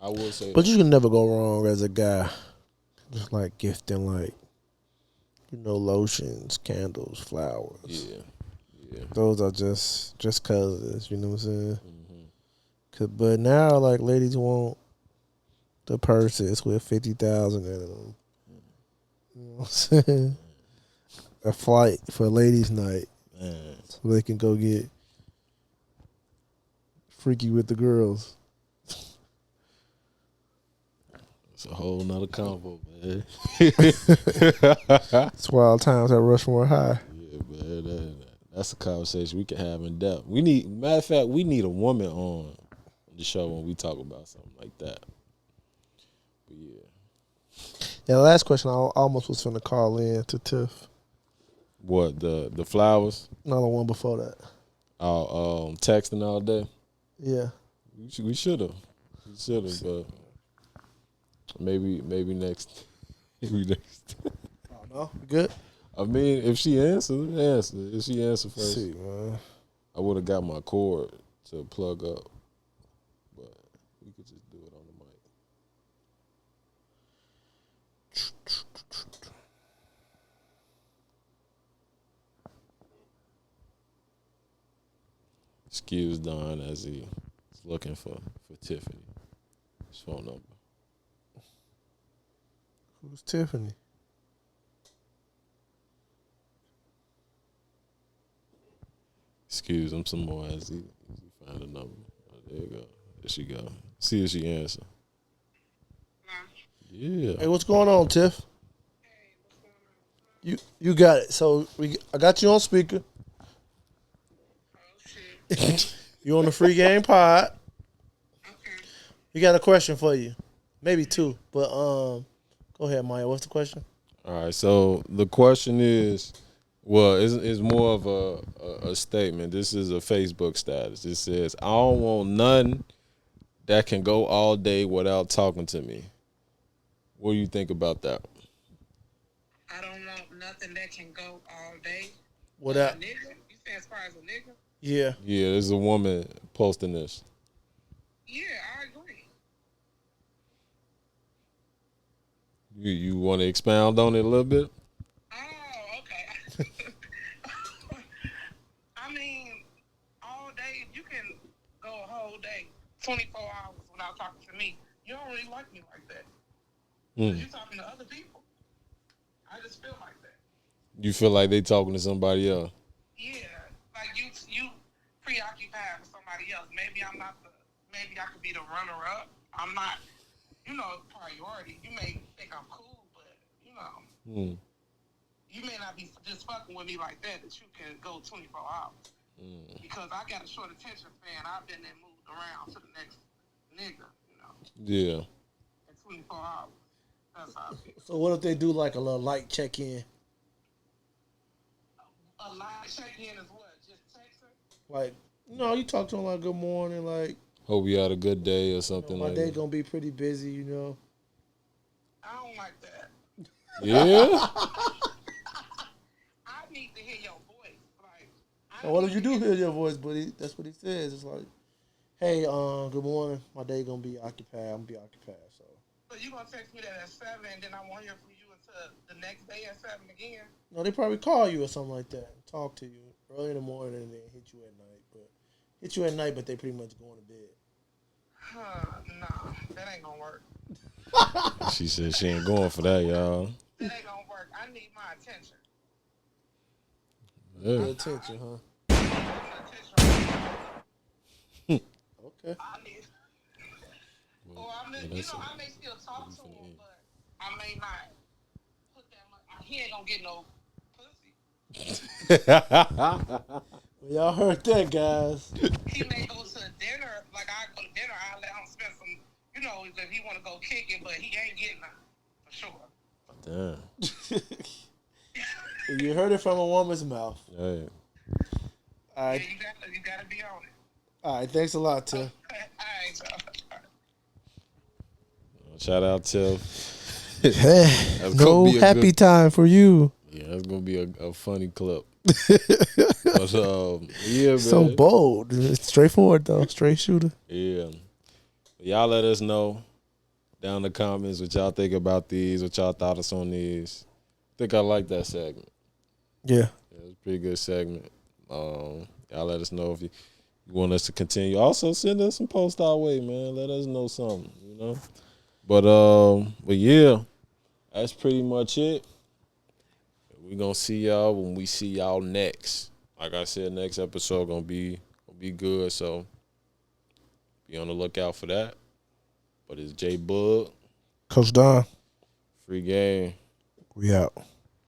I will say But that. you can never go wrong as a guy. Just like gifting, like, you know, lotions, candles, flowers. Yeah. Those are just cousins, you know what I'm saying? But now, like, ladies want the purses with 50,000 in them. You know what I'm saying? A flight for ladies' night, Man. so they can go get freaky with the girls. It's a whole nother combo, man. That's wild times at Rushmore High. Yeah, man. That's a conversation we can have in depth. Matter of fact, we need a woman on the show when we talk about something like that. But yeah. Yeah, the last question I almost was finna call in to Tiff. What, the flowers? Another one before that. Texting all day? Yeah. We should have. We should have, but maybe next. Maybe next. Oh, no? You good? I mean, if she answered, answer. If she answered Let's first, see, man. I would have got my cord to plug up. But we could just do it on the mic. Excuse Don as he is looking for Tiffany. His phone number. Who's Tiffany? Excuse him some more as he find a number. Oh, there you go. There she go. See if she answer. Yeah. Hey, what's going on, Tiff? You got it. So I got you on speaker. You on the Free Game Pod. Okay. We got a question for you, maybe two, but go ahead, Maya. What's the question? All right. So the question is, well, it's more of a statement. This is a Facebook status. It says, "I don't want none that can go all day without talking to me." What do you think about that? I don't want nothing that can go all day. What A up? nigga? You say as far as a nigga? Yeah. Yeah, there's a woman posting this. Yeah, I agree. You want to expound on it a little bit? Oh, okay. I mean, all day, you can go a whole day, 24 hours without talking to me. You don't really like me like that. 'Cause you're talking to other people. I just feel like that. You feel like they talking to somebody else? Yeah, like you preoccupied with somebody else. Maybe maybe I could be the runner-up. I'm not, priority. You may think I'm cool, but, you may not be just fucking with me like that you can go 24 hours. Because I got a short attention span. I've been and moved around to the next nigga, Yeah. in 24 hours. That's how I feel. So what if they do like a little light check in? A live check-in is what? Just text her? Like, you talk to them like good morning, like Hope you had a good day or something my like day that. gonna be pretty busy, I don't like that. Yeah? I need to hear your voice. Like, So what if you do hear your voice, buddy? That's what he says. It's like, hey, good morning. My day gonna be occupied. I'm gonna be occupied. So you gonna text me that at 7, and then I won't hear from you until the next day at 7 again? No, they probably call you or something like that. Talk to you early in the morning and then hit you at night. But they pretty much going to bed. Nah, that ain't gonna work. She said she ain't going for that, y'all. That ain't gonna work. I need my attention. Yeah. Pay attention, huh? I need attention. Okay. I need. Or I may still talk to him, but I may not put that much. He ain't gonna get no pussy. Well, y'all heard that, guys. He may go to dinner, like I go to dinner, I let him spend some, if he want to go kick it, but he ain't getting none, for Damn. You heard it from a woman's mouth. Hey. All Yeah, right. you gotta be on it. All right. Thanks a lot, Tiff. All right, so. Shout out Tiff. Hey, gonna no be a happy good- time for you. Yeah, that's gonna be a funny clip. But yeah, man. So bold. Straightforward, though. Straight shooter. Yeah. Y'all let us know down in the comments what y'all think about these, what y'all thought us on these. I think I like that segment. Yeah. Yeah, it was a pretty good segment. Y'all let us know if you want us to continue. Also, send us some posts our way, man. Let us know something, you know. But yeah, that's pretty much it. We're gonna see y'all when we see y'all next. Like I said, next episode gonna be good. So be on the lookout for that. But it's J Bug, Coach Don. free game. We out.